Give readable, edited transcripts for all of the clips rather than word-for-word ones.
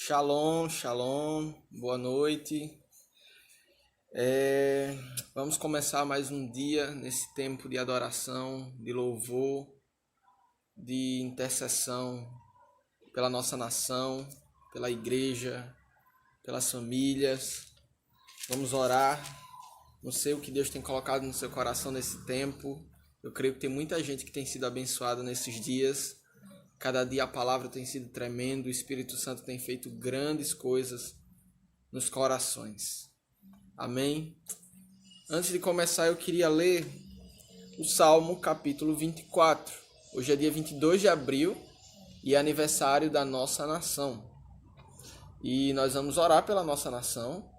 Shalom, shalom, boa noite. Vamos começar mais um dia nesse tempo de adoração, de louvor, de intercessão pela nossa nação, pela igreja, pelas famílias. Vamos orar. Não sei o que Deus tem colocado no seu coração nesse tempo. Eu creio que tem muita gente que tem sido abençoada nesses dias. Cada dia a palavra tem sido tremendo, o Espírito Santo tem feito grandes coisas nos corações. Amém? Antes de começar, eu queria ler o Salmo capítulo 24. Hoje é dia 22 de abril e é aniversário da nossa nação. E nós vamos orar pela nossa nação,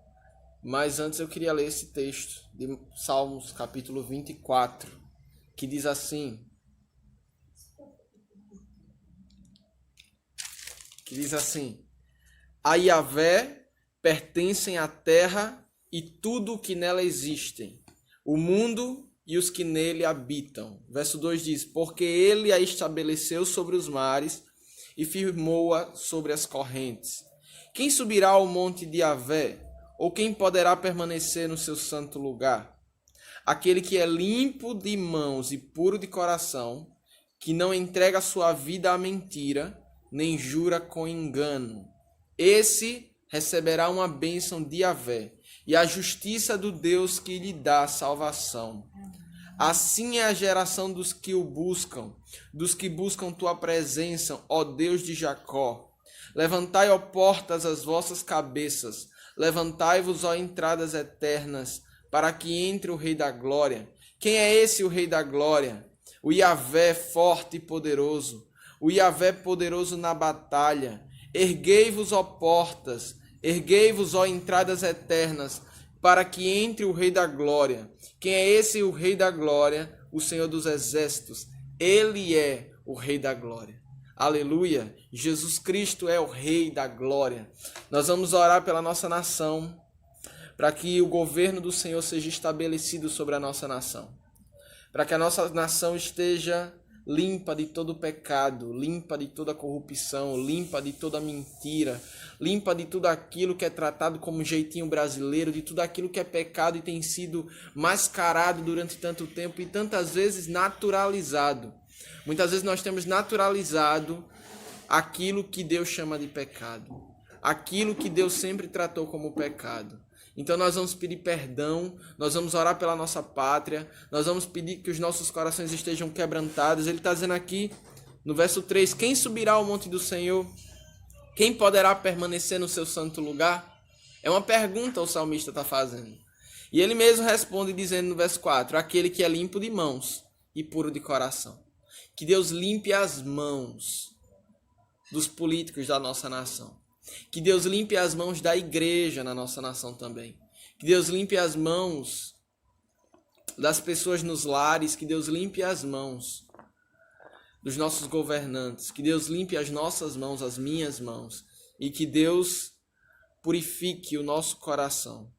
mas antes eu queria ler esse texto de Salmos capítulo 24, que diz assim... A Yahvé pertencem a terra e tudo o que nela existem, o mundo e os que nele habitam. Verso 2 diz, porque ele a estabeleceu sobre os mares e firmou-a sobre as correntes. Quem subirá ao monte de Yahvé, ou quem poderá permanecer no seu santo lugar? Aquele que é limpo de mãos e puro de coração, que não entrega a sua vida à mentira, nem jura com engano. Esse receberá uma bênção de Yahvé e a justiça do Deus que lhe dá salvação. Assim é a geração dos que o buscam, dos que buscam tua presença, ó Deus de Jacó. Levantai, ó portas, as vossas cabeças, levantai-vos, ó entradas eternas, para que entre o Rei da Glória. Quem é esse o Rei da Glória? O Yahvé forte e poderoso, o Yahvé poderoso na batalha. Erguei-vos, ó portas, erguei-vos, ó entradas eternas, para que entre o Rei da Glória. Quem é esse o Rei da Glória? O Senhor dos Exércitos. Ele é o Rei da Glória. Aleluia! Jesus Cristo é o Rei da Glória. Nós vamos orar pela nossa nação, para que o governo do Senhor seja estabelecido sobre a nossa nação. Para que a nossa nação esteja limpa de todo pecado, limpa de toda corrupção, limpa de toda mentira, limpa de tudo aquilo que é tratado como jeitinho brasileiro, de tudo aquilo que é pecado e tem sido mascarado durante tanto tempo e tantas vezes naturalizado. Muitas vezes nós temos naturalizado aquilo que Deus chama de pecado, aquilo que Deus sempre tratou como pecado. Então nós vamos pedir perdão, nós vamos orar pela nossa pátria, nós vamos pedir que os nossos corações estejam quebrantados. Ele está dizendo aqui no verso 3, quem subirá ao monte do Senhor? Quem poderá permanecer no seu santo lugar? É uma pergunta o salmista está fazendo. E ele mesmo responde dizendo no verso 4, aquele que é limpo de mãos e puro de coração. Que Deus limpe as mãos dos políticos da nossa nação. Que Deus limpe as mãos da igreja na nossa nação também. Que Deus limpe as mãos das pessoas nos lares. Que Deus limpe as mãos dos nossos governantes. Que Deus limpe as nossas mãos, as minhas mãos. E que Deus purifique o nosso coração.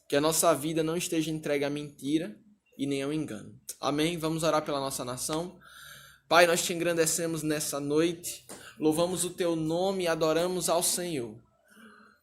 Que a nossa vida não esteja entregue à mentira e nem ao engano. Amém? Vamos orar pela nossa nação. Pai, nós te engrandecemos nessa noite. Louvamos o teu nome e adoramos ao Senhor.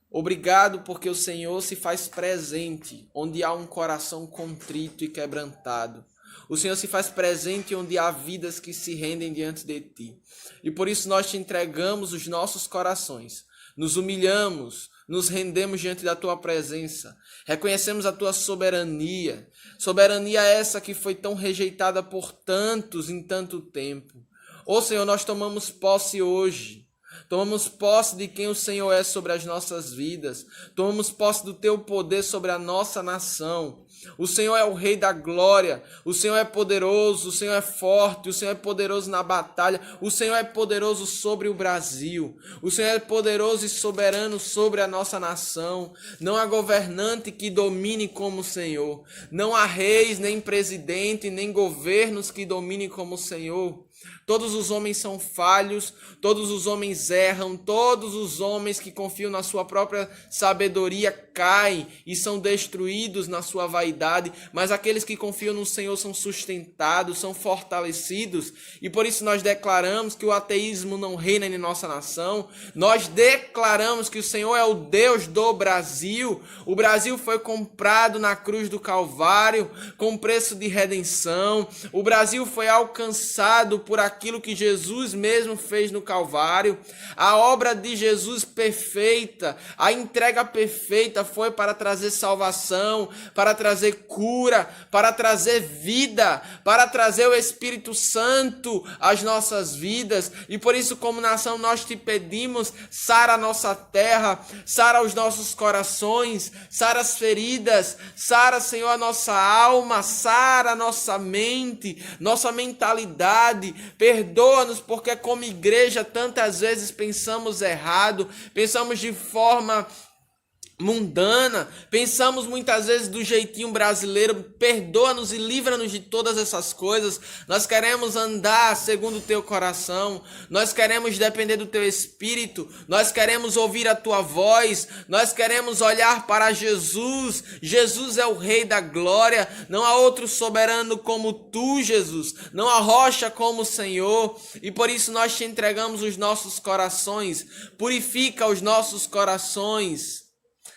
Obrigado porque o Senhor se faz presente onde há um coração contrito e quebrantado. O Senhor se faz presente onde há vidas que se rendem diante de ti. E por isso nós te entregamos os nossos corações. Nos humilhamos, nos rendemos diante da tua presença. Reconhecemos a tua soberania. Soberania essa que foi tão rejeitada por tantos em tanto tempo. Ó Senhor, nós tomamos posse hoje. Tomamos posse de quem o Senhor é sobre as nossas vidas. Tomamos posse do teu poder sobre a nossa nação. O Senhor é o Rei da Glória. O Senhor é poderoso. O Senhor é forte. O Senhor é poderoso na batalha. O Senhor é poderoso sobre o Brasil. O Senhor é poderoso e soberano sobre a nossa nação. Não há governante que domine como o Senhor. Não há reis, nem presidente, nem governos que dominem como o Senhor. Todos os homens são falhos, todos os homens erram, todos os homens que confiam na sua própria sabedoria caem e são destruídos na sua vaidade, mas aqueles que confiam no Senhor são sustentados, são fortalecidos, e por isso nós declaramos que o ateísmo não reina em nossa nação. Nós declaramos que o Senhor é o Deus do Brasil. O Brasil foi comprado na cruz do Calvário com preço de redenção. O Brasil foi alcançado por aquilo que Jesus mesmo fez no Calvário. A obra de Jesus perfeita, a entrega perfeita foi para trazer salvação, para trazer cura, para trazer vida, para trazer o Espírito Santo às nossas vidas. E por isso, como nação, nós te pedimos: sara a nossa terra, sara os nossos corações, sara as feridas, sara, Senhor, a nossa alma, sara a nossa mente, nossa mentalidade. Perdoa-nos porque como igreja tantas vezes pensamos errado, pensamos de forma mundana, pensamos muitas vezes do jeitinho brasileiro. Perdoa-nos e livra-nos de todas essas coisas. Nós queremos andar segundo o teu coração, nós queremos depender do teu Espírito, nós queremos ouvir a tua voz, nós queremos olhar para Jesus. Jesus é o Rei da glória, não há outro soberano como tu, Jesus, não há rocha como o Senhor, e por isso nós te entregamos os nossos corações. Purifica os nossos corações,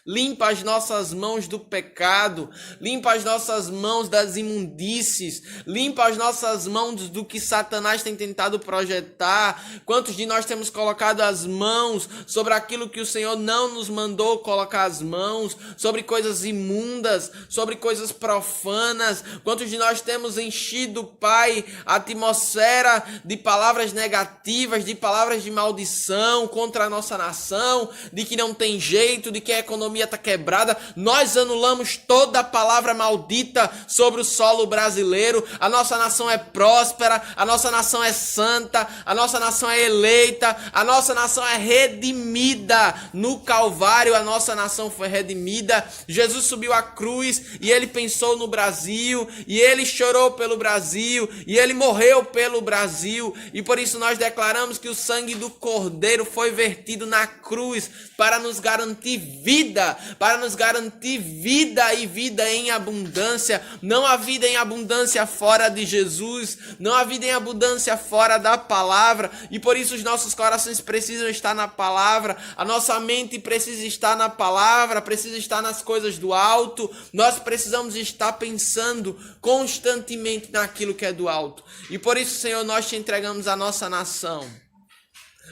limpa as nossas mãos do pecado, limpa as nossas mãos das imundícies, limpa as nossas mãos do que Satanás tem tentado projetar. Quantos de nós temos colocado as mãos sobre aquilo que o Senhor não nos mandou colocar as mãos, sobre coisas imundas, sobre coisas profanas? Quantos de nós temos enchido, Pai, a atmosfera de palavras negativas, de palavras de maldição contra a nossa nação, de que não tem jeito, de que a economia está quebrada? Nós anulamos toda a palavra maldita sobre o solo brasileiro. A nossa nação é próspera, a nossa nação é santa, a nossa nação é eleita, a nossa nação é redimida. No Calvário a nossa nação foi redimida. Jesus subiu à cruz e ele pensou no Brasil, e ele chorou pelo Brasil, e ele morreu pelo Brasil, e por isso nós declaramos que o sangue do Cordeiro foi vertido na cruz para nos garantir vida, para nos garantir vida e vida em abundância. Não há vida em abundância fora de Jesus, não há vida em abundância fora da palavra, e por isso os nossos corações precisam estar na palavra, a nossa mente precisa estar na palavra, precisa estar nas coisas do alto. Nós precisamos estar pensando constantemente naquilo que é do alto, e por isso, Senhor, nós te entregamos a nossa nação.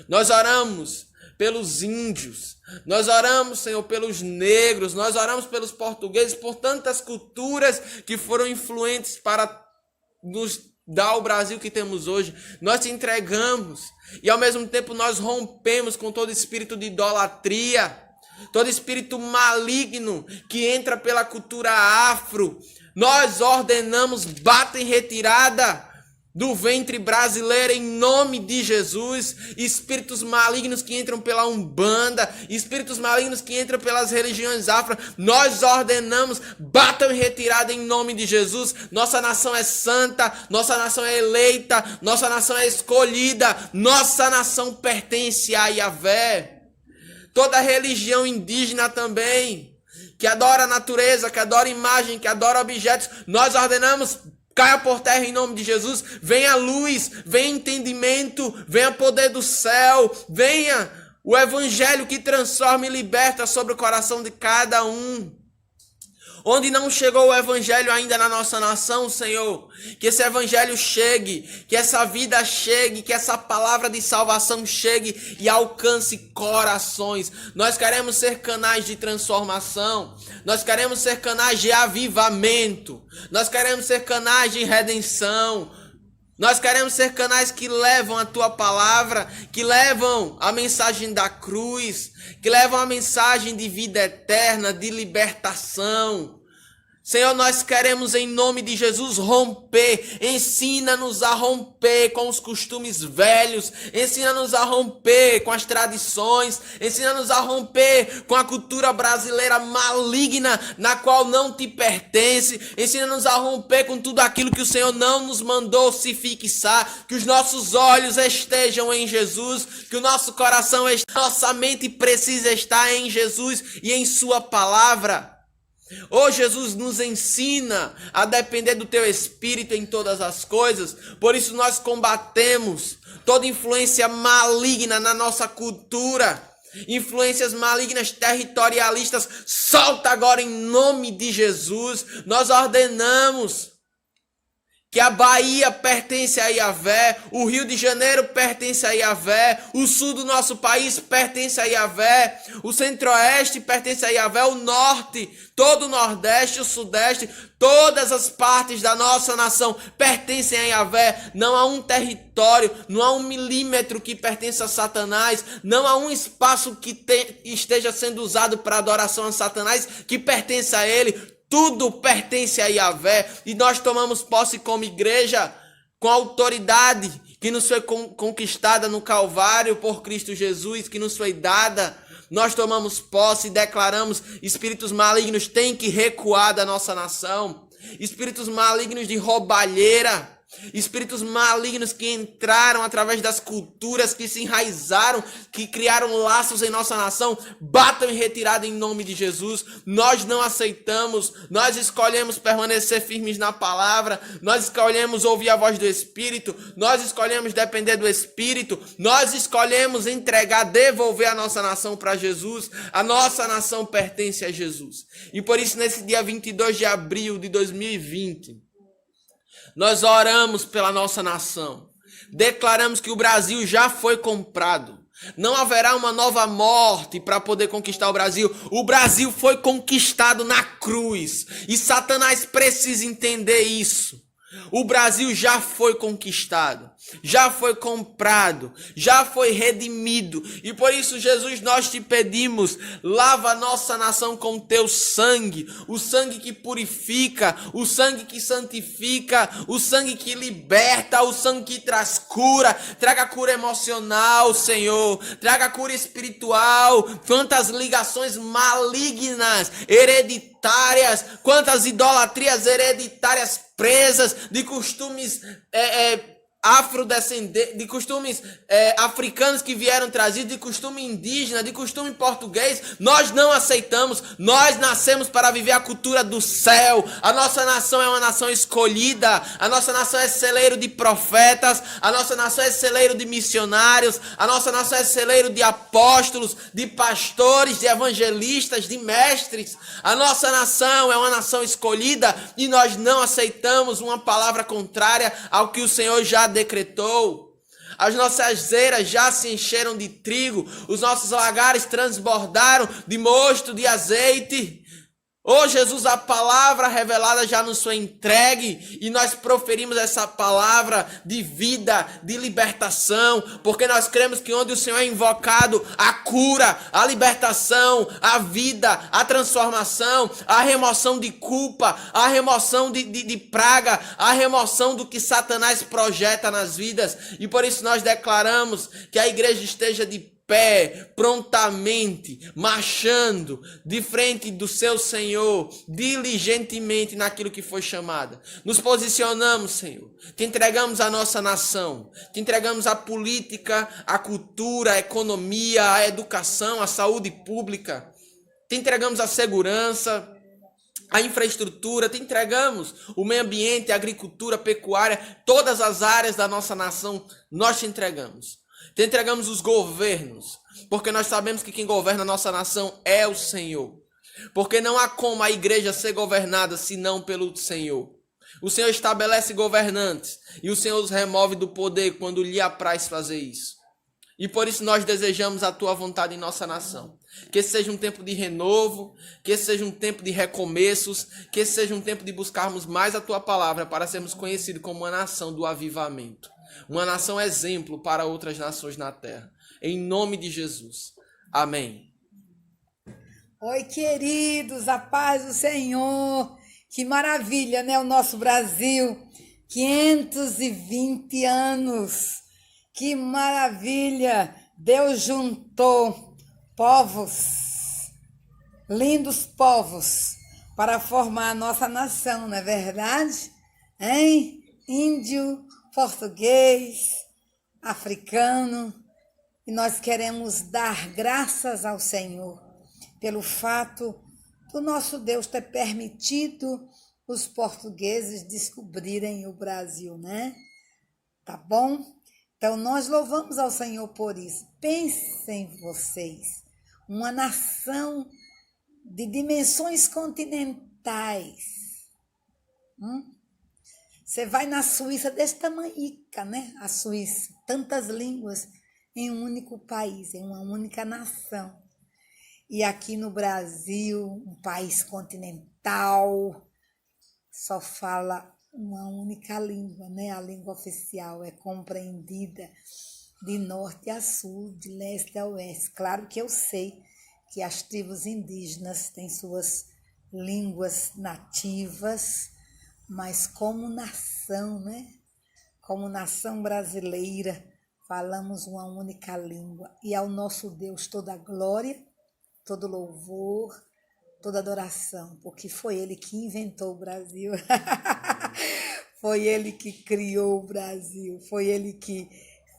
Nós oramos pelos índios, nós oramos, Senhor, pelos negros, nós oramos pelos portugueses, por tantas culturas que foram influentes para nos dar o Brasil que temos hoje. Nós te entregamos, e ao mesmo tempo nós rompemos com todo espírito de idolatria, todo espírito maligno que entra pela cultura afro. Nós ordenamos: bata em retirada do ventre brasileiro em nome de Jesus. Espíritos malignos que entram pela Umbanda, espíritos malignos que entram pelas religiões afro, nós ordenamos: batam em retirada em nome de Jesus. Nossa nação é santa, nossa nação é eleita, nossa nação é escolhida, nossa nação pertence a Yahvé. Toda religião indígena também, que adora a natureza, que adora imagem, que adora objetos, nós ordenamos: caia por terra em nome de Jesus. Venha luz, venha entendimento, venha poder do céu, venha o evangelho que transforma e liberta sobre o coração de cada um. Onde não chegou o evangelho ainda na nossa nação, Senhor, que esse evangelho chegue, que essa vida chegue, que essa palavra de salvação chegue e alcance corações. Nós queremos ser canais de transformação, nós queremos ser canais de avivamento, nós queremos ser canais de redenção, nós queremos ser canais que levam a tua palavra, que levam a mensagem da cruz, que levam a mensagem de vida eterna, de libertação. Senhor, nós queremos em nome de Jesus romper. Ensina-nos a romper com os costumes velhos. Ensina-nos a romper com as tradições. Ensina-nos a romper com a cultura brasileira maligna, na qual não te pertence. Ensina-nos a romper com tudo aquilo que o Senhor não nos mandou se fixar. Que os nossos olhos estejam em Jesus. Que o nosso coração, nossa mente precisa estar em Jesus e em sua palavra. Oh, Jesus, nos ensina a depender do Teu Espírito em todas as coisas. Por isso nós combatemos toda influência maligna na nossa cultura. Influências malignas territorialistas. Solta agora em nome de Jesus. Nós ordenamos que a Bahia pertence a Yahvé, o Rio de Janeiro pertence a Yahvé, o sul do nosso país pertence a Yahvé, o centro-oeste pertence a Yahvé, o norte, todo o nordeste, o sudeste, todas as partes da nossa nação pertencem a Yahvé. Não há um território, não há um milímetro que pertence a Satanás, não há um espaço que esteja sendo usado para adoração a Satanás que pertence a ele. Tudo pertence a Yahvé e nós tomamos posse como igreja com a autoridade que nos foi conquistada no Calvário por Cristo Jesus, que nos foi dada. Nós tomamos posse e declaramos: espíritos malignos têm que recuar da nossa nação. Espíritos malignos de roubalheira, espíritos malignos que entraram através das culturas, que se enraizaram, que criaram laços em nossa nação, batam em retirada em nome de Jesus. Nós não aceitamos, nós escolhemos permanecer firmes na palavra, nós escolhemos ouvir a voz do Espírito, nós escolhemos depender do Espírito, nós escolhemos entregar, devolver a nossa nação para Jesus. A nossa nação pertence a Jesus. E por isso, nesse dia 22 de abril de 2020, nós oramos pela nossa nação. Declaramos que o Brasil já foi comprado. Não haverá uma nova morte para poder conquistar o Brasil. O Brasil foi conquistado na cruz. E Satanás precisa entender isso. O Brasil já foi conquistado, já foi comprado, já foi redimido. E por isso, Jesus, nós te pedimos: lava a nossa nação com teu sangue. O sangue que purifica, o sangue que santifica, o sangue que liberta, o sangue que traz cura. Traga cura emocional, Senhor. Traga cura espiritual. Quantas ligações malignas, hereditárias, quantas idolatrias hereditárias presas, de costumes afrodescendentes, de costumes africanos que vieram trazidos, de costume indígena, de costume português. Nós não aceitamos. Nós nascemos para viver a cultura do céu. A nossa nação é uma nação escolhida. A nossa nação é celeiro de profetas. A nossa nação é celeiro de missionários. A nossa nação é celeiro de apóstolos, de pastores, de evangelistas, de mestres. A nossa nação é uma nação escolhida e nós não aceitamos uma palavra contrária ao que o Senhor já decretou. As nossas eiras já se encheram de trigo, os nossos lagares transbordaram de mosto, de azeite. Oh Jesus, a palavra revelada já nos foi entregue e nós proferimos essa palavra de vida, de libertação, porque nós cremos que onde o Senhor é invocado, a cura, a libertação, a vida, a transformação, a remoção de culpa, a remoção de praga, a remoção do que Satanás projeta nas vidas. E por isso nós declaramos que a igreja esteja de pé, prontamente, marchando de frente do seu Senhor, diligentemente naquilo que foi chamada. Nos posicionamos, Senhor. Te entregamos a nossa nação. Te entregamos a política, a cultura, a economia, a educação, a saúde pública. Te entregamos a segurança, a infraestrutura. Te entregamos o meio ambiente, a agricultura, a pecuária, todas as áreas da nossa nação, nós te entregamos. Te entregamos os governos, porque nós sabemos que quem governa a nossa nação é o Senhor. Porque não há como a igreja ser governada senão pelo Senhor. O Senhor estabelece governantes e o Senhor os remove do poder quando lhe apraz fazer isso. E por isso nós desejamos a tua vontade em nossa nação. Que esse seja um tempo de renovo, que esse seja um tempo de recomeços, que esse seja um tempo de buscarmos mais a tua palavra para sermos conhecidos como uma nação do avivamento. Uma nação exemplo para outras nações na terra. Em nome de Jesus. Amém. Oi, queridos, a paz do Senhor. Que maravilha, né? O nosso Brasil, 520 anos. Que maravilha! Deus juntou povos, lindos povos, para formar a nossa nação, não é verdade? Hein? Índio, português, africano. E nós queremos dar graças ao Senhor pelo fato do nosso Deus ter permitido os portugueses descobrirem o Brasil, né? Tá bom? Então, nós louvamos ao Senhor por isso. Pensem vocês, uma nação de dimensões continentais. Você vai na Suíça desse tamanhica, né? A Suíça, tantas línguas em um único país, em uma única nação. E aqui no Brasil, um país continental, só fala uma única língua, né? A língua oficial é compreendida de norte a sul, de leste a oeste. Claro que eu sei que as tribos indígenas têm suas línguas nativas, mas como nação, né? Como nação brasileira, falamos uma única língua. E ao nosso Deus toda a glória, todo louvor, toda adoração, porque foi Ele que inventou o Brasil. Foi Ele que criou o Brasil. Foi Ele que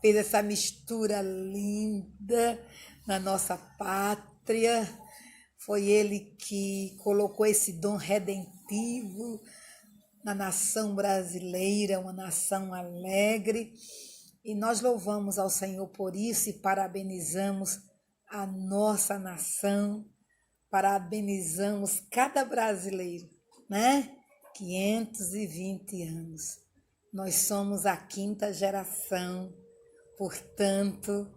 fez essa mistura linda na nossa pátria. Foi Ele que colocou esse dom redentivo na nação brasileira, uma nação alegre. E nós louvamos ao Senhor por isso e parabenizamos a nossa nação, parabenizamos cada brasileiro, né? 520 anos. Nós somos a 5ª geração, portanto,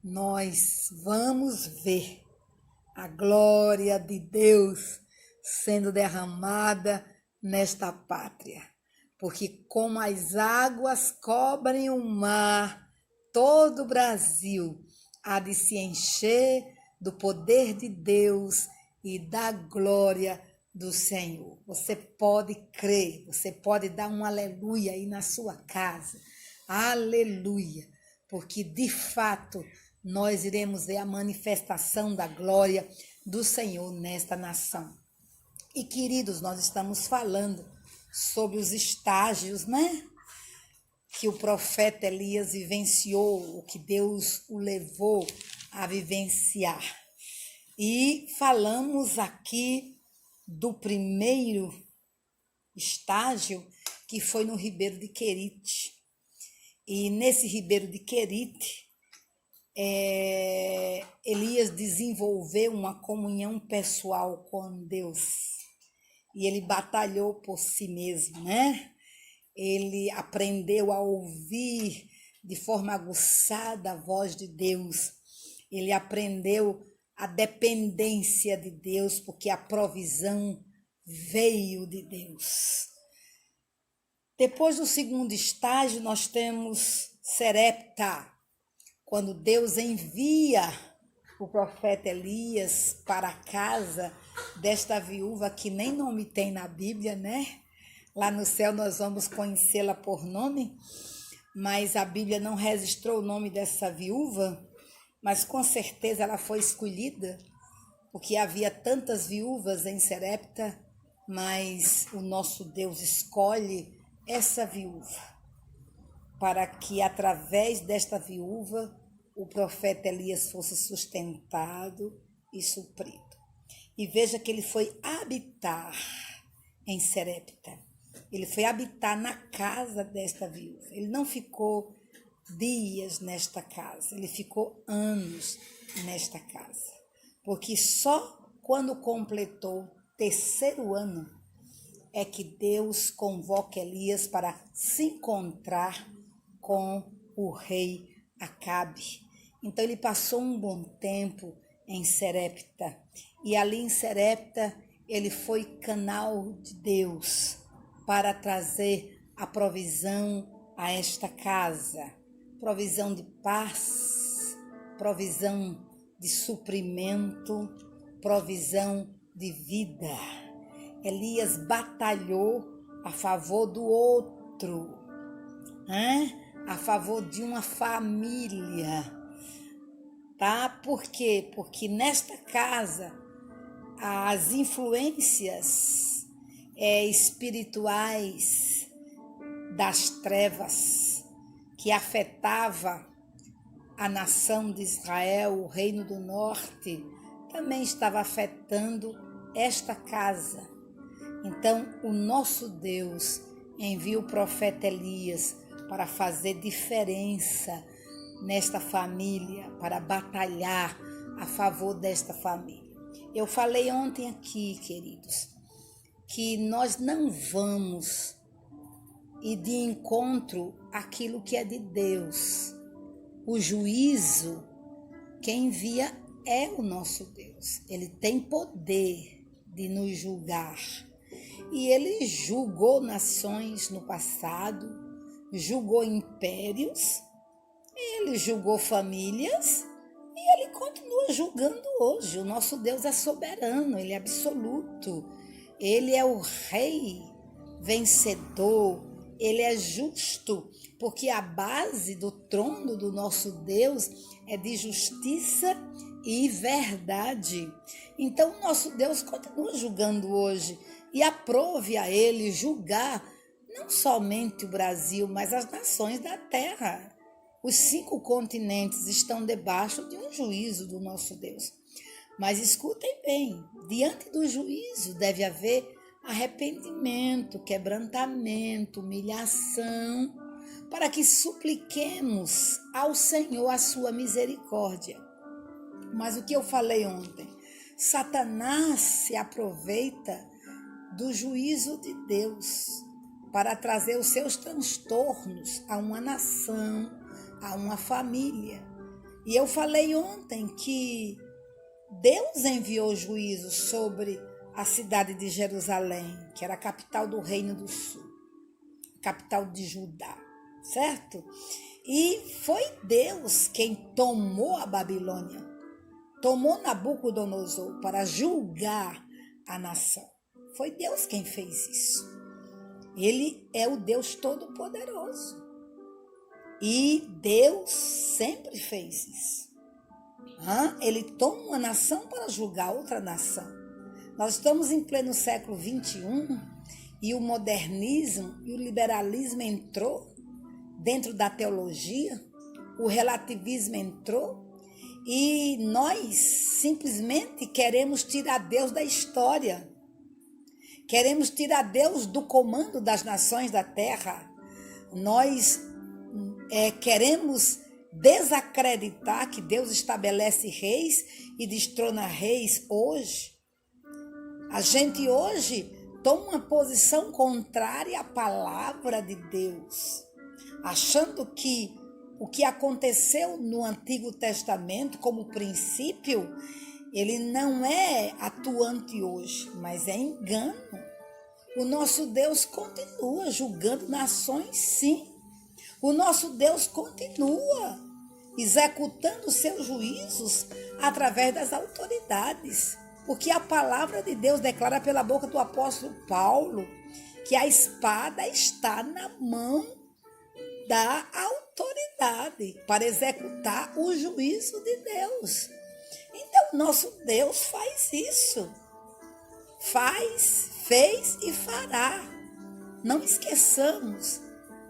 nós vamos ver a glória de Deus sendo derramada nesta pátria. Porque como as águas cobrem o mar, todo o Brasil há de se encher do poder de Deus e da glória do Senhor. Você pode crer, você pode dar um aleluia aí na sua casa. Aleluia, porque de fato nós iremos ver a manifestação da glória do Senhor nesta nação. E queridos, nós estamos falando sobre os estágios, né? Que o profeta Elias vivenciou, o que Deus o levou a vivenciar. E falamos aqui do primeiro estágio, que foi no Ribeiro de Querite. E nesse Ribeiro de Querite, Elias desenvolveu uma comunhão pessoal com Deus. E ele batalhou por si mesmo, né? Ele aprendeu a ouvir de forma aguçada a voz de Deus. Ele aprendeu a dependência de Deus, porque a provisão veio de Deus. Depois do segundo estágio, nós temos Serepta, quando Deus envia o profeta Elias para a casa desta viúva que nem nome tem na Bíblia, né? Lá no céu nós vamos conhecê-la por nome, mas a Bíblia não registrou o nome dessa viúva, mas com certeza ela foi escolhida, porque havia tantas viúvas em Serepta, mas o nosso Deus escolhe essa viúva, para que através desta viúva o profeta Elias fosse sustentado e suprido. E veja que ele foi habitar em Serepta. Ele foi habitar na casa desta viúva. Ele não ficou dias nesta casa, ele ficou anos nesta casa. Porque só quando completou o 3º ano é que Deus convoca Elias para se encontrar com o rei Acabe. Então ele passou um bom tempo em Serepta. E ali em Serepta ele foi canal de Deus para trazer a provisão a esta casa. Provisão de paz, provisão de suprimento, provisão de vida. Elias batalhou a favor do outro, a favor de uma família, tá? Por quê? Porque nesta casa as influências espirituais das trevas que afetava a nação de Israel, o reino do norte, também estava afetando esta casa. Então, o nosso Deus envia o profeta Elias para fazer diferença nesta família, para batalhar a favor desta família. Eu falei ontem aqui, queridos, que nós não vamos ir de encontro àquilo que é de Deus. O juízo, quem envia é o nosso Deus. Ele tem poder de nos julgar. E ele julgou nações no passado, julgou impérios, ele julgou famílias e ele continua julgando hoje. O nosso Deus é soberano, ele é absoluto. Ele é o rei vencedor, ele é justo, porque a base do trono do nosso Deus é de justiça e verdade. Então, o nosso Deus continua julgando hoje e aprove a ele julgar não somente o Brasil, mas as nações da terra. Os 5 continentes estão debaixo de um juízo do nosso Deus. Mas escutem bem, diante do juízo deve haver arrependimento, quebrantamento, humilhação, para que supliquemos ao Senhor a sua misericórdia. Mas o que eu falei ontem? Satanás se aproveita do juízo de Deus para trazer os seus transtornos a uma nação, a uma família. E eu falei ontem que Deus enviou juízo sobre a cidade de Jerusalém, que era a capital do Reino do Sul, capital de Judá, certo? E foi Deus quem tomou a Babilônia, tomou Nabucodonosor para julgar a nação. Foi Deus quem fez isso. Ele é o Deus Todo-Poderoso. E Deus sempre fez isso. Ele toma uma nação para julgar outra nação. Nós estamos em pleno século XXI e o modernismo e o liberalismo entrou dentro da teologia, o relativismo entrou e nós simplesmente queremos tirar Deus da história. Queremos tirar Deus do comando das nações da terra. Nós queremos desacreditar que Deus estabelece reis e destrona reis hoje. A gente hoje toma uma posição contrária à palavra de Deus, achando que o que aconteceu no Antigo Testamento como princípio, ele não é atuante hoje, mas é engano. O nosso Deus continua julgando nações, sim. O nosso Deus continua executando seus juízos através das autoridades. Porque a palavra de Deus declara pela boca do apóstolo Paulo que a espada está na mão da autoridade para executar o juízo de Deus. Então, nosso Deus faz isso. Faz, fez e fará. Não esqueçamos,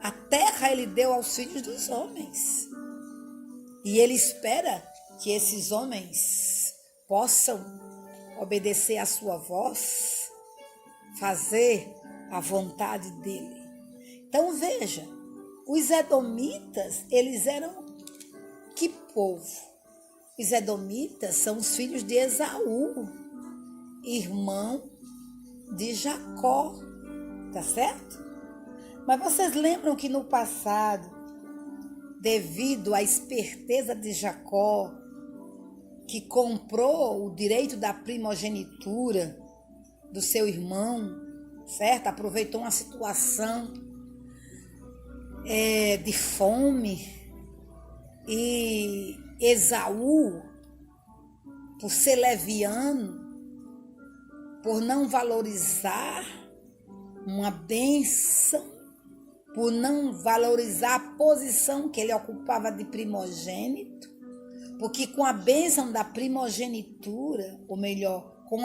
a terra ele deu aos filhos dos homens. E ele espera que esses homens possam obedecer à sua voz, fazer a vontade dele. Então veja, os edomitas, eles eram que povo? Os edomitas são os filhos de Esaú, irmão de Jacó, tá certo? Mas vocês lembram que no passado, devido à esperteza de Jacó, que comprou o direito da primogenitura do seu irmão, certo? Aproveitou uma situação de fome e Esaú, por ser leviano, por não valorizar uma bênção, por não valorizar a posição que ele ocupava de primogênito, porque com a bênção da primogenitura, ou melhor, com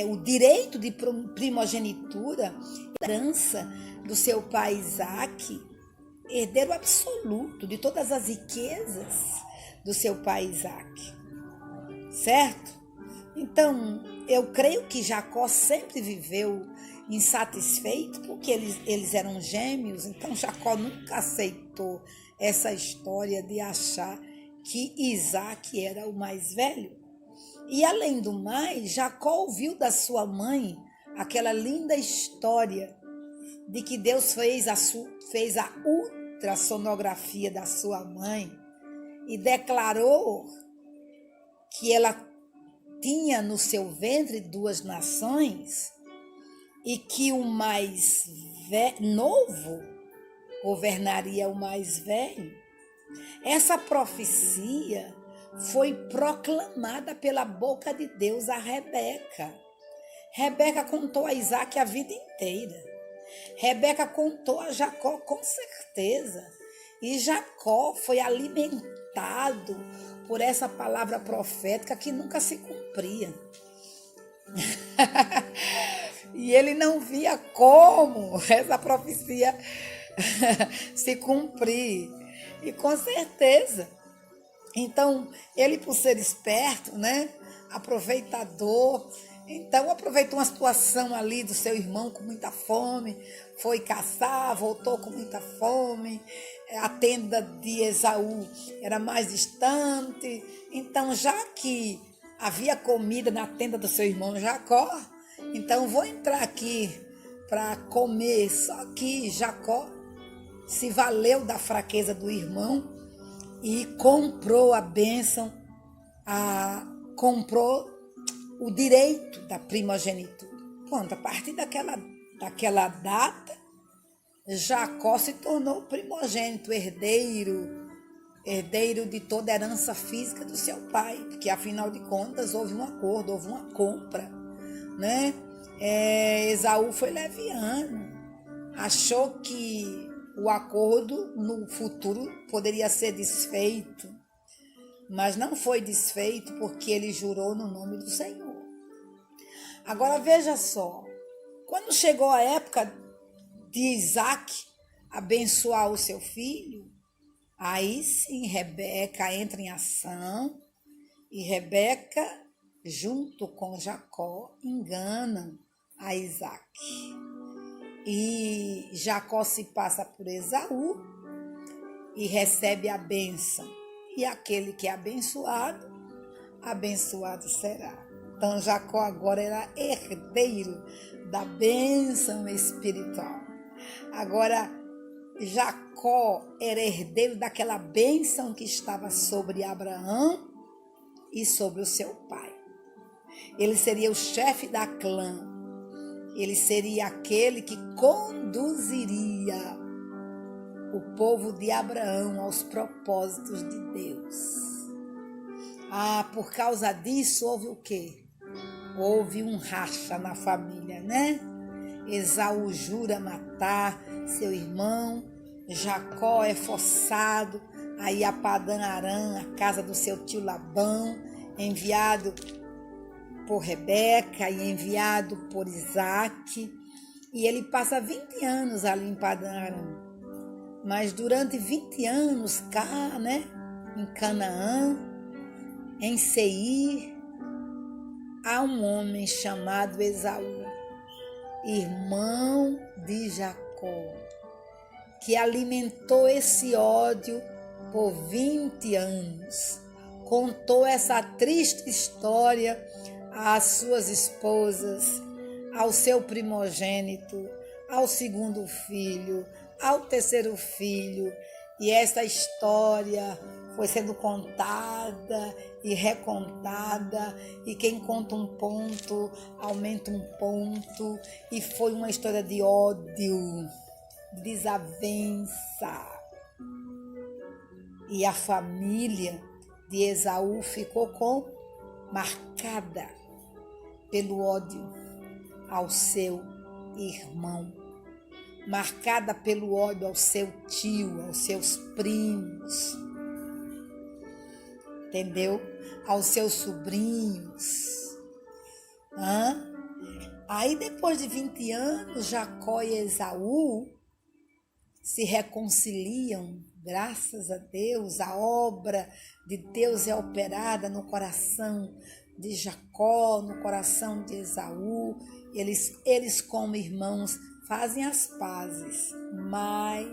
o direito de primogenitura, a herança do seu pai Isaque, herdeiro absoluto de todas as riquezas do seu pai Isaque, certo? Então, eu creio que Jacó sempre viveu insatisfeito, porque eles eram gêmeos, então Jacó nunca aceitou essa história de achar que Isaque era o mais velho. E além do mais, Jacó ouviu da sua mãe aquela linda história de que Deus fez a ultrassonografia da sua mãe e declarou que ela tinha no seu ventre 2 nações e que o mais novo governaria o mais velho. Essa profecia foi proclamada pela boca de Deus a Rebeca. Rebeca contou a Isaque a vida inteira. Rebeca contou a Jacó com certeza. E Jacó foi alimentado por essa palavra profética que nunca se cumpria. E ele não via como essa profecia se cumprir. E com certeza. Então, ele, por ser esperto, né, aproveitador, então aproveitou uma situação ali do seu irmão com muita fome, foi caçar, voltou com muita fome, a tenda de Esaú era mais distante, então já que havia comida na tenda do seu irmão Jacó, então vou entrar aqui para comer. Só que Jacó se valeu da fraqueza do irmão e comprou a bênção, comprou o direito da primogenitura. Pronto, a partir daquela data, Jacó se tornou primogênito, herdeiro de toda a herança física do seu pai, porque afinal de contas houve um acordo, houve uma compra, né? Esaú foi leviano, achou que o acordo no futuro poderia ser desfeito, mas não foi desfeito porque ele jurou no nome do Senhor. Agora veja só, quando chegou a época de Isaque abençoar o seu filho, aí sim Rebeca entra em ação e Rebeca, junto com Jacó, engana a Isaque. E Jacó se passa por Esaú e recebe a bênção. E aquele que é abençoado, abençoado será. Então Jacó agora era herdeiro da bênção espiritual. Agora Jacó era herdeiro daquela bênção que estava sobre Abraão e sobre o seu pai. Ele seria o chefe da clã. Ele seria aquele que conduziria o povo de Abraão aos propósitos de Deus. Por causa disso houve o quê? Houve um racha na família, né? Esaú jura matar seu irmão, Jacó é forçado a ir a Padã-Arã, a casa do seu tio Labão, enviado por Rebeca e enviado por Isaque, e ele passa 20 anos ali em Padã-Arã. Mas durante 20 anos cá, né, em Canaã, em Seir, há um homem chamado Esaú, irmão de Jacó, que alimentou esse ódio por 20 anos. Contou essa triste história às suas esposas, ao seu primogênito, ao segundo filho, ao terceiro filho. E essa história foi sendo contada e recontada, e quem conta um ponto, aumenta um ponto, e foi uma história de ódio, de desavença. E a família de Esaú ficou marcada pelo ódio ao seu irmão, marcada pelo ódio ao seu tio, aos seus primos, entendeu? Aos seus sobrinhos. Aí depois de 20 anos, Jacó e Esaú se reconciliam, graças a Deus. A obra de Deus é operada no coração de Jacó, no coração de Esaú. Eles como irmãos fazem as pazes, mas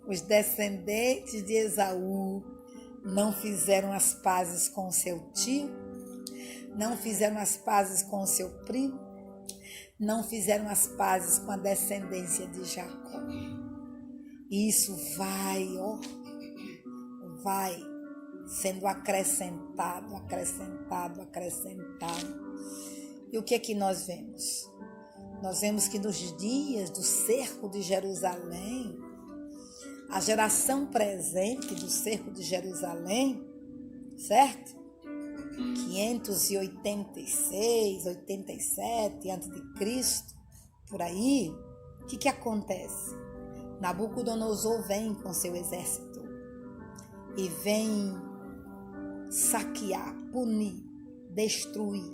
os descendentes de Esaú não fizeram as pazes com seu tio, não fizeram as pazes com seu primo, não fizeram as pazes com a descendência de Jacó. E isso vai sendo acrescentado. E o que é que nós vemos? Nós vemos que nos dias do cerco de Jerusalém, a geração presente do cerco de Jerusalém, certo? 586, 87 a.C., por aí, o que acontece? Nabucodonosor vem com seu exército e vem saquear, punir, destruir,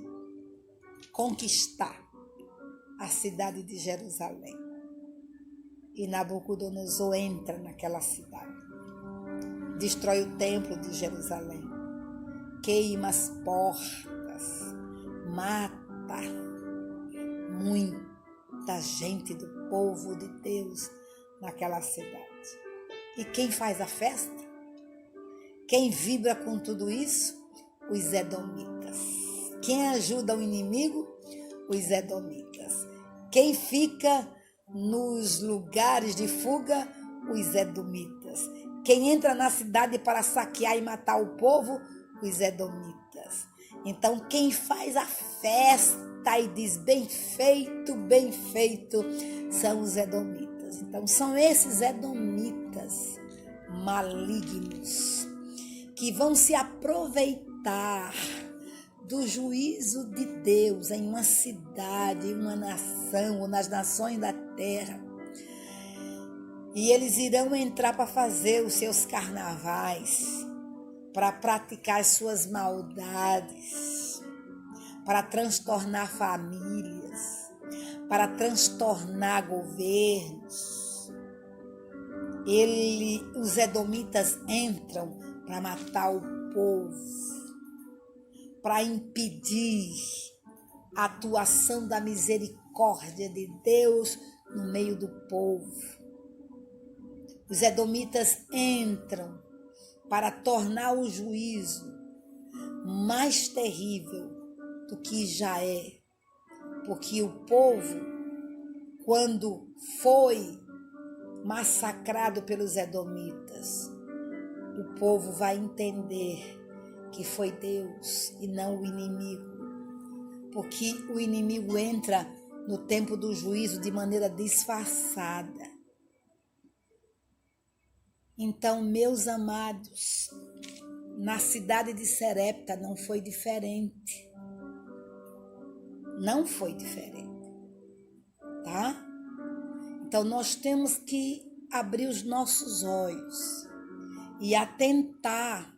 conquistar a cidade de Jerusalém. E Nabucodonosor entra naquela cidade, destrói o templo de Jerusalém, queima as portas, mata muita gente do povo de Deus naquela cidade. E quem faz a festa? Quem vibra com tudo isso? Os edomitas. Quem ajuda o inimigo? Os edomitas. Quem fica nos lugares de fuga? Os edomitas. Quem entra na cidade para saquear e matar o povo? Os edomitas. Então, quem faz a festa e diz bem feito, são os edomitas. Então, são esses edomitas malignos que vão se aproveitar do juízo de Deus em uma cidade, em uma nação ou nas nações da terra. E eles irão entrar para fazer os seus carnavais, para praticar as suas maldades, para transtornar famílias, para transtornar governos. Os edomitas entram para matar o povo, para impedir a atuação da misericórdia de Deus no meio do povo. Os edomitas entram para tornar o juízo mais terrível do que já é, porque o povo, quando foi massacrado pelos edomitas, o povo vai entender que foi Deus e não o inimigo, porque o inimigo entra no tempo do juízo de maneira disfarçada. Então, meus amados, na cidade de Serepta não foi diferente. Não foi diferente, tá? Então, nós temos que abrir os nossos olhos e atentar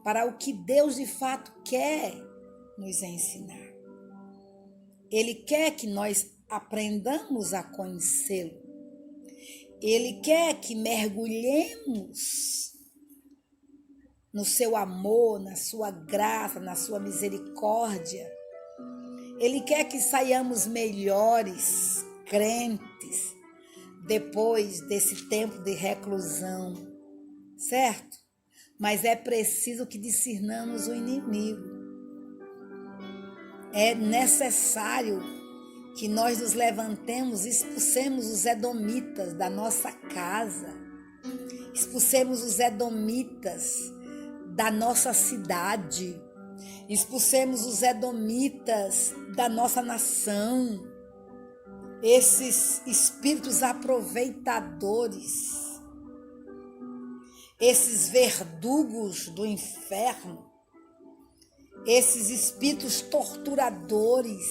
para o que Deus de fato quer nos ensinar. Ele quer que nós aprendamos a conhecê-lo. Ele quer que mergulhemos no seu amor, na sua graça, na sua misericórdia. Ele quer que saiamos melhores crentes depois desse tempo de reclusão, certo? Mas é preciso que discernamos o inimigo. É necessário que nós nos levantemos e expulsemos os edomitas da nossa casa, expulsemos os edomitas da nossa cidade, expulsemos os edomitas da nossa nação, esses espíritos aproveitadores, esses verdugos do inferno, esses espíritos torturadores,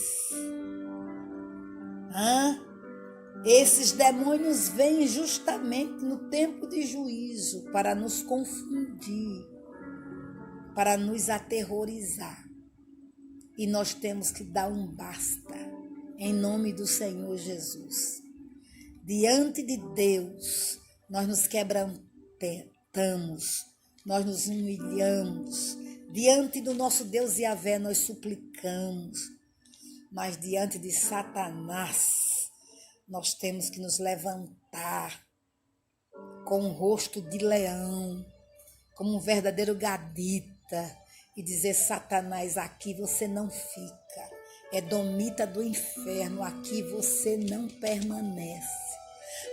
esses demônios vêm justamente no tempo de juízo para nos confundir, para nos aterrorizar. E nós temos que dar um basta, em nome do Senhor Jesus. Diante de Deus, nós nos quebrantamos, nós nos humilhamos. Diante do nosso Deus Yahvé, nós suplicamos. Mas diante de Satanás, nós temos que nos levantar com um rosto de leão, como um verdadeiro gadita, e dizer: Satanás, aqui você não fica. Edomita do inferno, aqui você não permanece.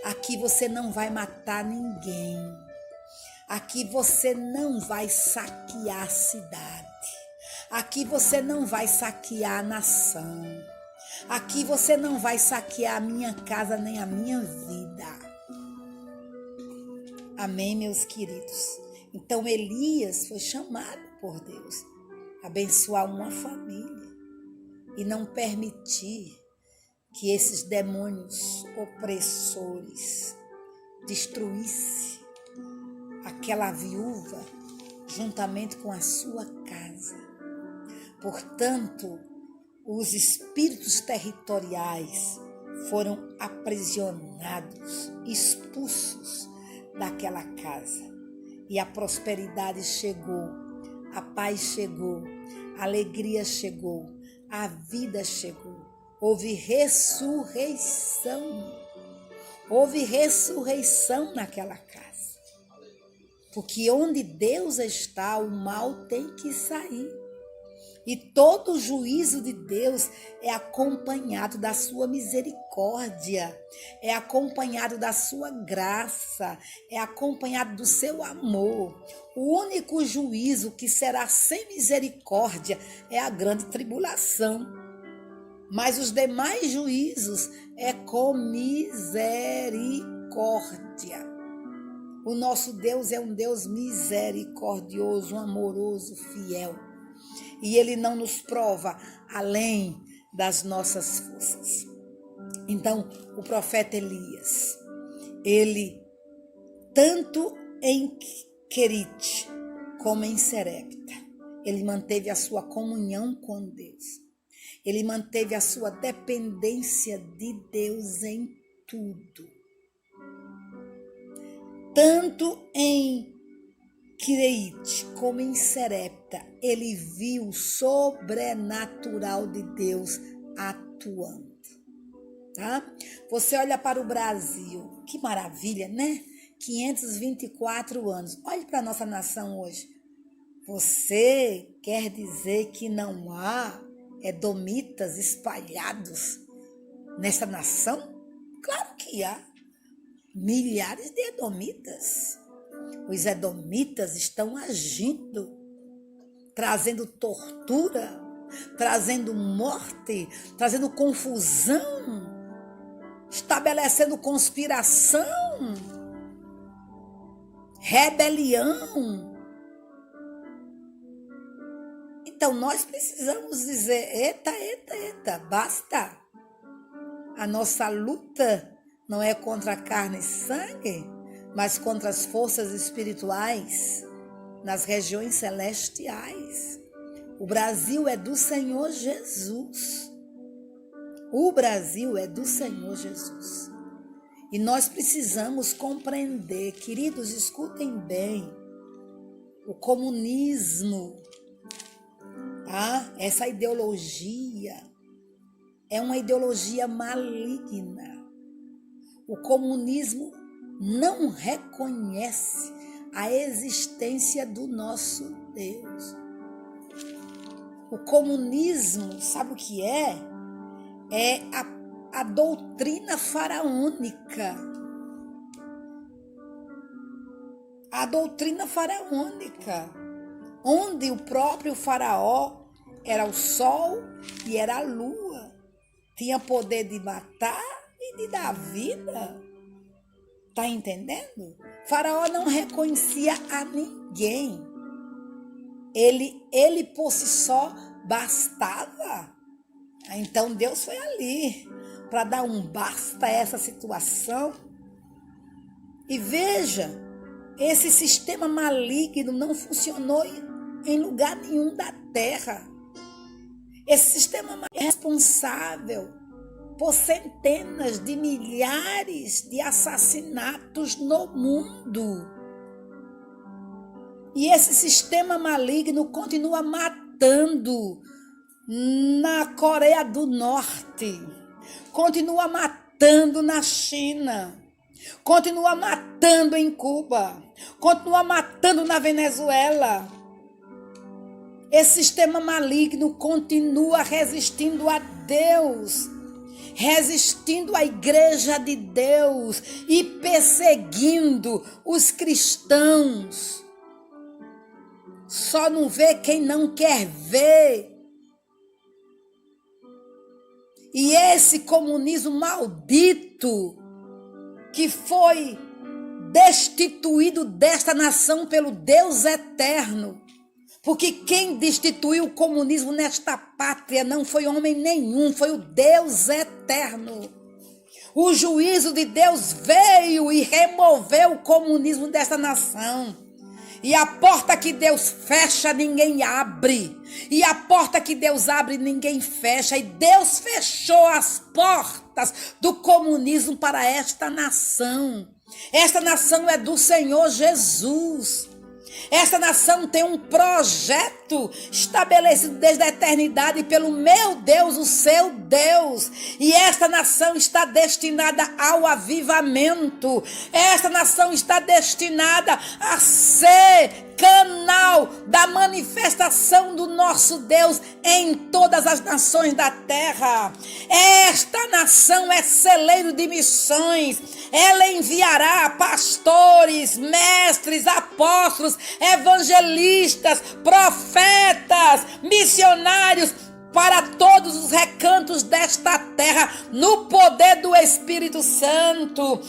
Aqui você não vai matar ninguém. Aqui você não vai saquear a cidade. Aqui você não vai saquear a nação. Aqui você não vai saquear a minha casa nem a minha vida. Amém, meus queridos? Então Elias foi chamado por Deus a abençoar uma família e não permitir que esses demônios opressores destruíssem aquela viúva juntamente com a sua casa. Portanto, os espíritos territoriais foram aprisionados, expulsos daquela casa. E a prosperidade chegou, a paz chegou, a alegria chegou, a vida chegou. Houve ressurreição. Houve ressurreição naquela casa. Porque onde Deus está, o mal tem que sair. E todo o juízo de Deus é acompanhado da sua misericórdia, é acompanhado da sua graça, é acompanhado do seu amor. O único juízo que será sem misericórdia é a grande tribulação. Mas os demais juízos é com misericórdia. O nosso Deus é um Deus misericordioso, amoroso, fiel. E Ele não nos prova além das nossas forças. Então, o profeta Elias, ele, tanto em Querite como em Serepta, ele manteve a sua comunhão com Deus. Ele manteve a sua dependência de Deus em tudo. Tanto em Querite como em Serepta, ele viu o sobrenatural de Deus atuando. Tá? Você olha para o Brasil, que maravilha, né? 524 anos. Olhe para a nossa nação hoje. Você quer dizer que não há edomitas espalhados nessa nação? Claro que há. Milhares de edomitas. Os edomitas estão agindo, trazendo tortura, trazendo morte, trazendo confusão, estabelecendo conspiração, rebelião. Então nós precisamos dizer: eita, basta. A nossa luta não é contra carne e sangue, mas contra as forças espirituais nas regiões celestiais. O Brasil é do Senhor Jesus. O Brasil é do Senhor Jesus. E nós precisamos compreender, queridos, escutem bem, o comunismo, tá? Essa ideologia é uma ideologia maligna. O comunismo não reconhece a existência do nosso Deus. O comunismo, sabe o que é? É a doutrina faraônica. A doutrina faraônica, onde o próprio faraó era o sol e era a lua. Tinha poder de matar e de dar vida. Tá entendendo? Faraó não reconhecia a ninguém. Ele por si só bastava. Então Deus foi ali para dar um basta a essa situação. E veja, esse sistema maligno não funcionou em lugar nenhum da terra. Esse sistema é responsável por centenas de milhares de assassinatos no mundo. E esse sistema maligno continua matando na Coreia do Norte, continua matando na China, continua matando em Cuba, continua matando na Venezuela. Esse sistema maligno continua resistindo a Deus, resistindo à igreja de Deus e perseguindo os cristãos. Só não vê quem não quer ver. E esse comunismo maldito que foi destituído desta nação pelo Deus eterno. Porque quem destituiu o comunismo nesta pátria não foi homem nenhum, foi o Deus eterno. O juízo de Deus veio e removeu o comunismo desta nação. E a porta que Deus fecha, ninguém abre. E a porta que Deus abre, ninguém fecha. E Deus fechou as portas do comunismo para esta nação. Esta nação é do Senhor Jesus. Esta nação tem um projeto estabelecido desde a eternidade pelo meu Deus, o seu Deus. E esta nação está destinada ao avivamento. Esta nação está destinada a ser canal da manifestação do nosso Deus em todas as nações da terra. Esta nação é celeiro de missões. Ela enviará pastores, mestres, apóstolos, evangelistas, profetas, missionários para todos os recantos desta terra, no poder do Espírito Santo.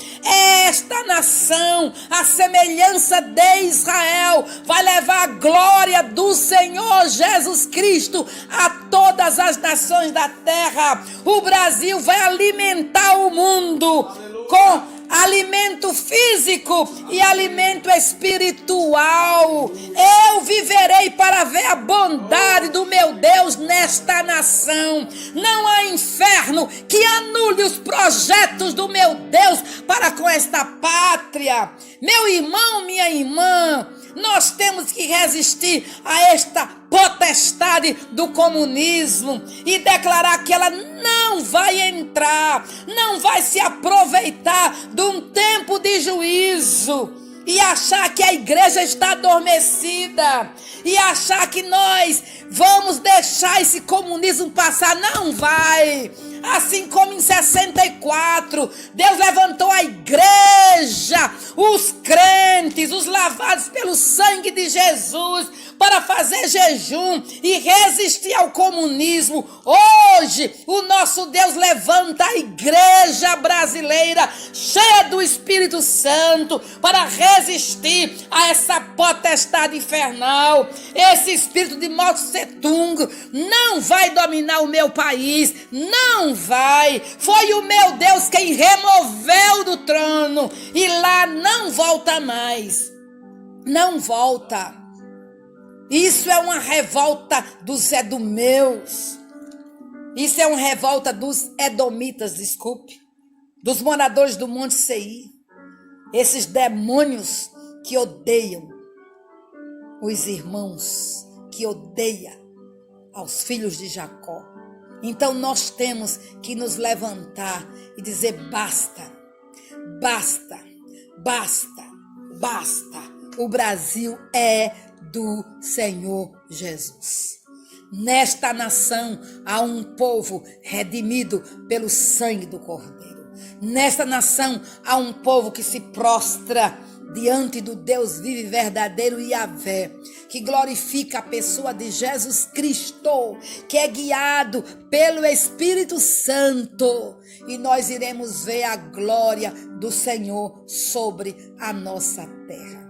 Esta nação, a semelhança de Israel, vai levar a glória do Senhor Jesus Cristo a todas as nações da terra. O Brasil vai alimentar o mundo com alimento físico e alimento espiritual. Eu viverei para ver a bondade do meu Deus nesta nação. Não há inferno que anule os projetos do meu Deus para com esta pátria. Meu irmão, minha irmã, nós temos que resistir a esta potestade do comunismo e declarar que ela não vai entrar, não vai se aproveitar de um tempo de juízo e achar que a igreja está adormecida e achar que nós vamos deixar esse comunismo passar. Não vai. Assim como em 64, Deus levantou a igreja, os crentes, os lavados pelo sangue de Jesus, para fazer jejum e resistir ao comunismo. Hoje, o nosso Deus levanta a igreja brasileira, cheia do Espírito Santo, para resistir a essa potestade infernal. Esse espírito de Mao Tse Tung não vai dominar o meu país, não vai. Foi o meu Deus quem removeu do trono e lá não volta mais. Não volta. Isso é uma revolta dos edomeus. Isso é uma revolta dos edomitas, desculpe. Dos moradores do Monte Seir. Esses demônios que odeiam os irmãos, que odeiam aos filhos de Jacó. Então nós temos que nos levantar e dizer basta, basta, basta, basta. O Brasil é do Senhor Jesus. Nesta nação há um povo redimido pelo sangue do Cordeiro. Nesta nação há um povo que se prostra diante do Deus vivo e verdadeiro Yahvé, que glorifica a pessoa de Jesus Cristo, que é guiado pelo Espírito Santo, e nós iremos ver a glória do Senhor sobre a nossa terra.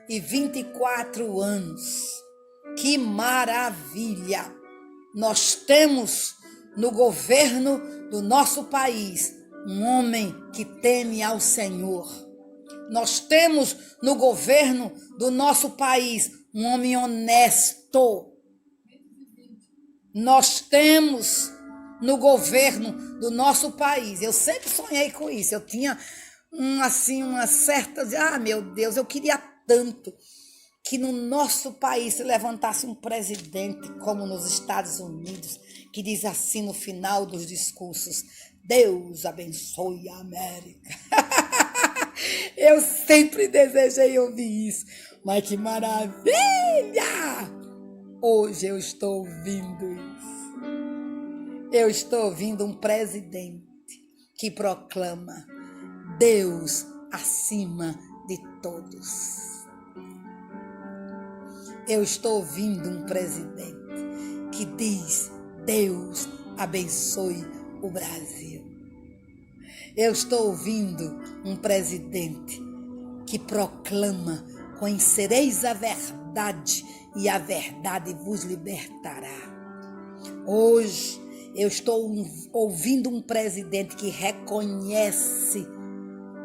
e 24 anos. Que maravilha! Nós temos no governo do nosso país um homem que teme ao Senhor. Nós temos no governo do nosso país um homem honesto. Nós temos no governo do nosso país, eu sempre sonhei com isso, eu tinha uma certa, meu Deus, eu queria tanto que no nosso país se levantasse um presidente como nos Estados Unidos, que diz assim no final dos discursos: Deus abençoe a América. Eu sempre desejei ouvir isso, mas que maravilha! Hoje eu estou ouvindo isso. Eu estou ouvindo um presidente que proclama Deus acima de todos. Eu estou ouvindo um presidente que diz: Deus abençoe o Brasil. Eu estou ouvindo um presidente que proclama: conhecereis a verdade e a verdade vos libertará. Hoje eu estou ouvindo um presidente que reconhece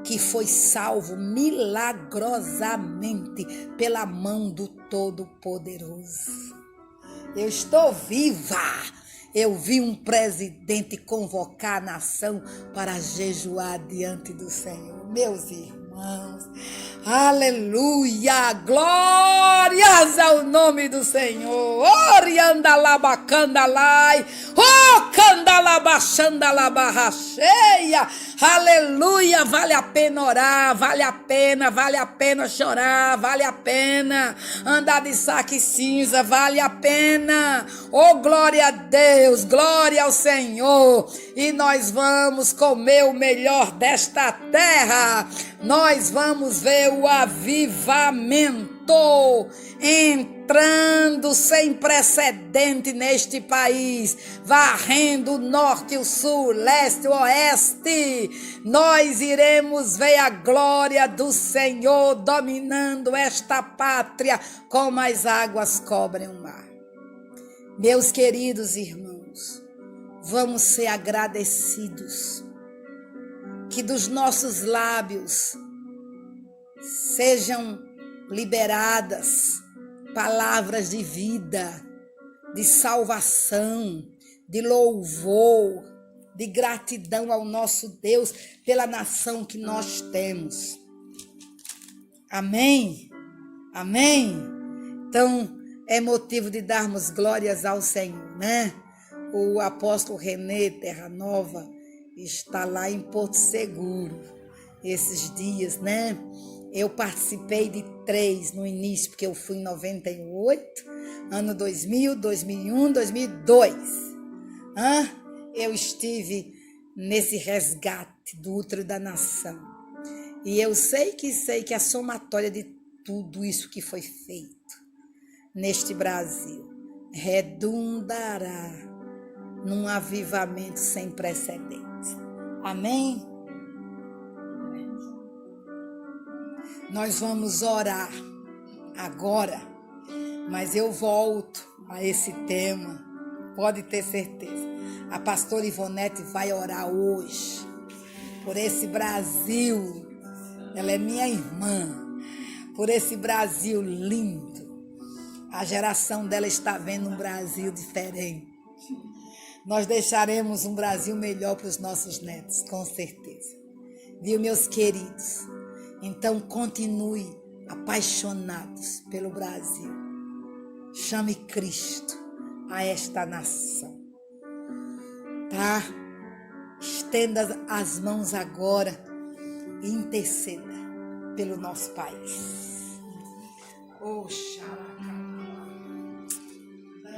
que foi salvo milagrosamente pela mão do Todo-Poderoso. Eu estou viva. Eu vi um presidente convocar a nação para jejuar diante do Senhor. Meus irmãos, aleluia, glórias ao nome do Senhor. Oriandalabacandalai, candalabaxandalabarracheia. Aleluia, vale a pena orar, vale a pena chorar, vale a pena andar de saco e cinza, vale a pena. Oh, glória a Deus, glória ao Senhor. E nós vamos comer o melhor desta terra. Nós vamos ver o avivamento entrando sem precedente neste país, varrendo o norte, o sul, o leste, o oeste. Nós iremos ver a glória do Senhor dominando esta pátria como as águas cobrem o mar. Meus queridos irmãos, vamos ser agradecidos, que dos nossos lábios sejam liberadas palavras de vida, de salvação, de louvor, de gratidão ao nosso Deus pela nação que nós temos. Amém? Amém? Então, é motivo de darmos glórias ao Senhor, né? O apóstolo René Terra Nova está lá em Porto Seguro esses dias, né? Eu participei de 3 no início, porque eu fui em 98, ano 2000, 2001, 2002. Eu estive nesse resgate do útero da nação. E eu sei que a somatória de tudo isso que foi feito neste Brasil redundará num avivamento sem precedentes. Amém? Nós vamos orar agora, mas eu volto a esse tema, pode ter certeza. A pastora Ivonete vai orar hoje por esse Brasil, ela é minha irmã, por esse Brasil lindo. A geração dela está vendo um Brasil diferente. Nós deixaremos um Brasil melhor para os nossos netos, com certeza. Viu, meus queridos? Então, continue apaixonados pelo Brasil. Chame Cristo a esta nação. Tá? Estenda as mãos agora e interceda pelo nosso país. Oh,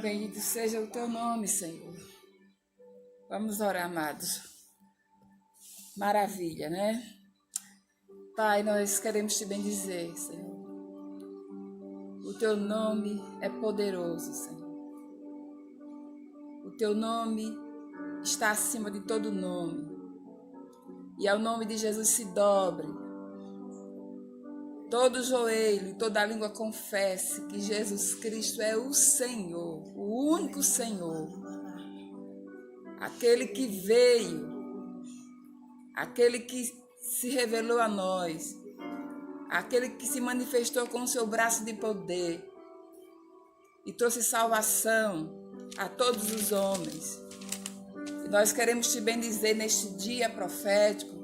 bendito seja o teu nome, Senhor. Vamos orar, amados. Maravilha, né? Pai, nós queremos te bendizer, Senhor. O teu nome é poderoso, Senhor. O teu nome está acima de todo nome. E ao nome de Jesus se dobre todo joelho e toda língua confesse que Jesus Cristo é o Senhor, o único Senhor, aquele que veio, aquele que se revelou a nós, aquele que se manifestou com o seu braço de poder e trouxe salvação a todos os homens. E nós queremos te bendizer neste dia profético,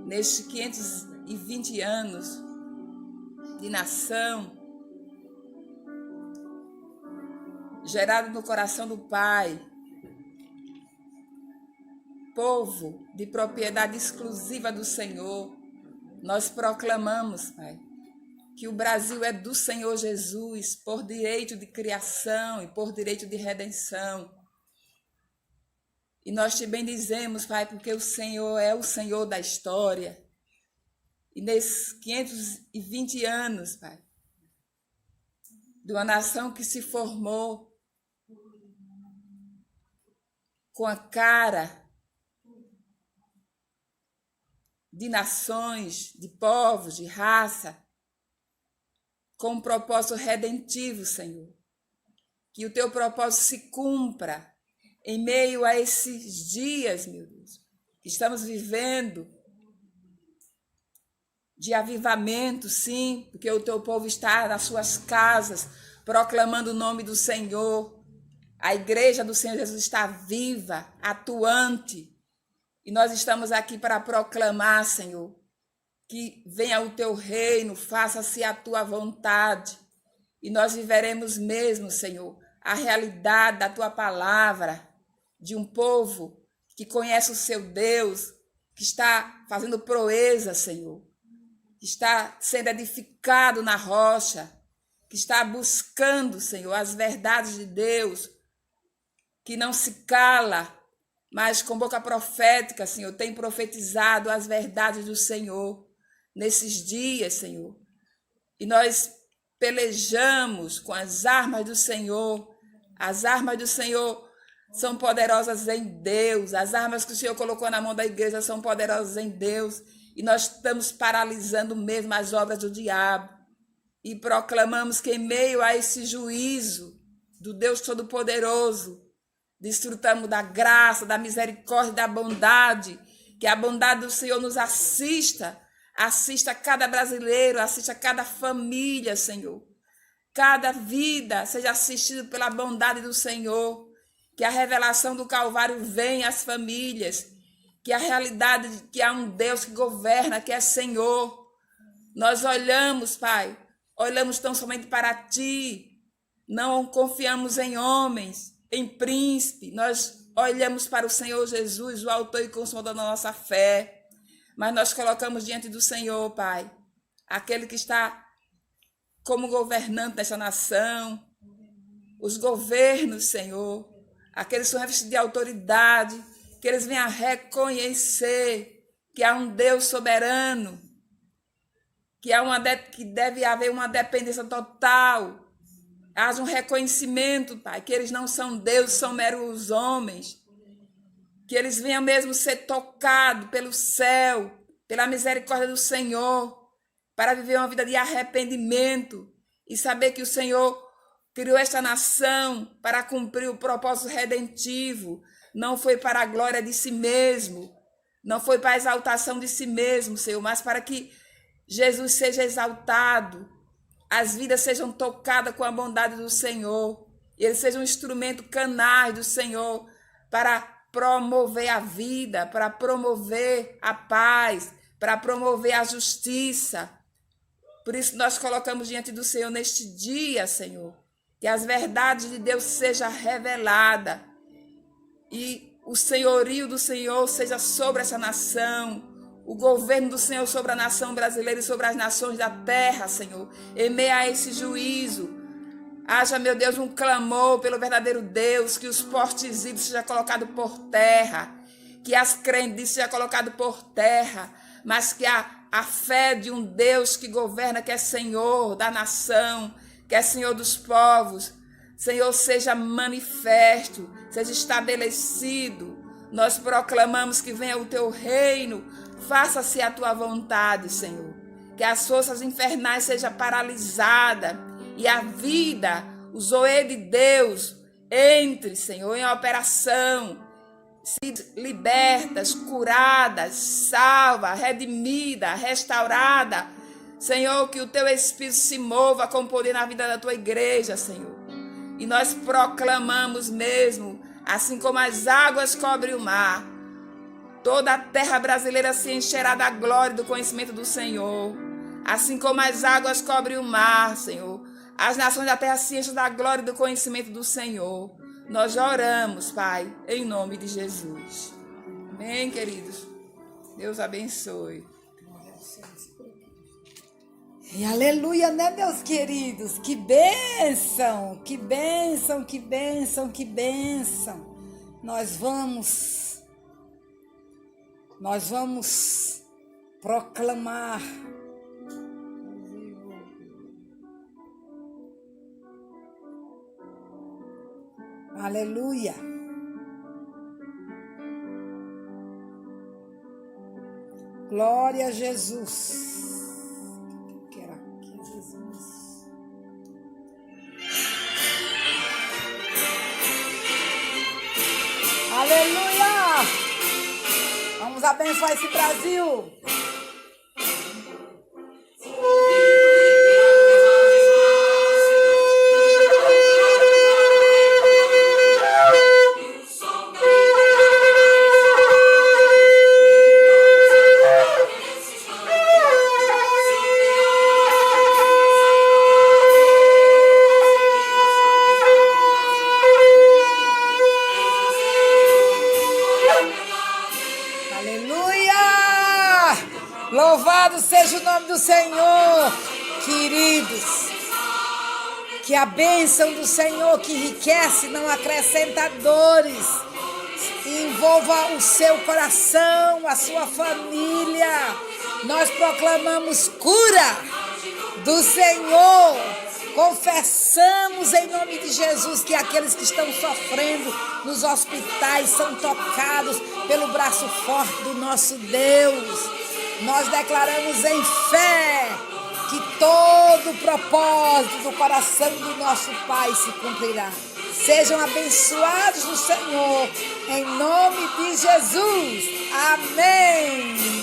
nestes 520 anos de nação, gerado no coração do Pai, povo de propriedade exclusiva do Senhor. Nós proclamamos, Pai, que o Brasil é do Senhor Jesus por direito de criação e por direito de redenção. E nós te bendizemos, Pai, porque o Senhor é o Senhor da história. E nesses 520 anos, Pai, de uma nação que se formou com a cara de nações, de povos, de raça, com um propósito redentivo, Senhor. Que o teu propósito se cumpra em meio a esses dias, meu Deus, que estamos vivendo de avivamento, sim, porque o teu povo está nas suas casas, proclamando o nome do Senhor. A igreja do Senhor Jesus está viva, atuante, e nós estamos aqui para proclamar, Senhor, que venha o teu reino, faça-se a tua vontade, e nós viveremos mesmo, Senhor, a realidade da tua palavra, de um povo que conhece o seu Deus, que está fazendo proeza, Senhor, que está sendo edificado na rocha, que está buscando, Senhor, as verdades de Deus, que não se cala, mas com boca profética, Senhor, tem profetizado as verdades do Senhor nesses dias, Senhor. E nós pelejamos com as armas do Senhor. As armas do Senhor são poderosas em Deus. As armas que o Senhor colocou na mão da igreja são poderosas em Deus. E nós estamos paralisando mesmo as obras do diabo. E proclamamos que em meio a esse juízo do Deus Todo-Poderoso, desfrutamos da graça, da misericórdia, da bondade, que a bondade do Senhor nos assista cada brasileiro, assista cada família, Senhor. Cada vida seja assistida pela bondade do Senhor, que a revelação do Calvário venha às famílias, que a realidade de que há um Deus que governa, que é Senhor. Nós olhamos, Pai, olhamos tão somente para Ti, não confiamos em homens, em príncipe, nós olhamos para o Senhor Jesus, o autor e consumador da nossa fé, mas nós colocamos diante do Senhor, Pai, aquele que está como governante desta nação, os governos, Senhor, aqueles que são revestidos de autoridade, que eles venham a reconhecer que há um Deus soberano, que deve haver uma dependência total, haja um reconhecimento, Pai, que eles não são Deus, são meros homens, que eles venham mesmo ser tocados pelo céu, pela misericórdia do Senhor, para viver uma vida de arrependimento e saber que o Senhor criou esta nação para cumprir o propósito redentivo, não foi para a glória de si mesmo, não foi para a exaltação de si mesmo, Senhor, mas para que Jesus seja exaltado, as vidas sejam tocadas com a bondade do Senhor, e eles sejam um instrumento canais do Senhor para promover a vida, para promover a paz, para promover a justiça. Por isso nós colocamos diante do Senhor neste dia, Senhor, que as verdades de Deus sejam reveladas e o senhorio do Senhor seja sobre essa nação, o governo do Senhor sobre a nação brasileira e sobre as nações da terra, Senhor, em meio a esse juízo. Haja, meu Deus, um clamor pelo verdadeiro Deus, que os postes ídolos sejam colocados por terra, que as crendices sejam colocadas por terra, mas que a fé de um Deus que governa, que é Senhor da nação, que é Senhor dos povos, Senhor, seja manifesto, seja estabelecido. Nós proclamamos que venha o teu reino, faça-se a tua vontade, Senhor. que as forças infernais sejam paralisadas e a vida, o Zoe de Deus, entre, Senhor, em operação, se libertas, curadas, salva, redimida, restaurada. Senhor, que o teu Espírito se mova com poder na vida da tua igreja, Senhor. E nós proclamamos mesmo, assim como as águas cobrem o mar, toda a terra brasileira se encherá da glória e do conhecimento do Senhor. Assim como as águas cobrem o mar, Senhor, as nações da terra se enchem da glória e do conhecimento do Senhor. Nós oramos, Pai, em nome de Jesus. Amém, queridos? Deus abençoe. E aleluia, né, meus queridos? Que bênção, que bênção, que bênção, que bênção. Nós vamos proclamar. Aleluia. Glória a Jesus. Aleluia! Vamos abençoar esse Brasil. Louvado seja o nome do Senhor, queridos. Que a bênção do Senhor que enriquece, não acrescenta dores, envolva o seu coração, a sua família. Nós proclamamos cura do Senhor. Confessamos em nome de Jesus que aqueles que estão sofrendo nos hospitais são tocados pelo braço forte do nosso Deus. Nós declaramos em fé que todo o propósito do coração do nosso Pai se cumprirá. Sejam abençoados no Senhor, em nome de Jesus. Amém.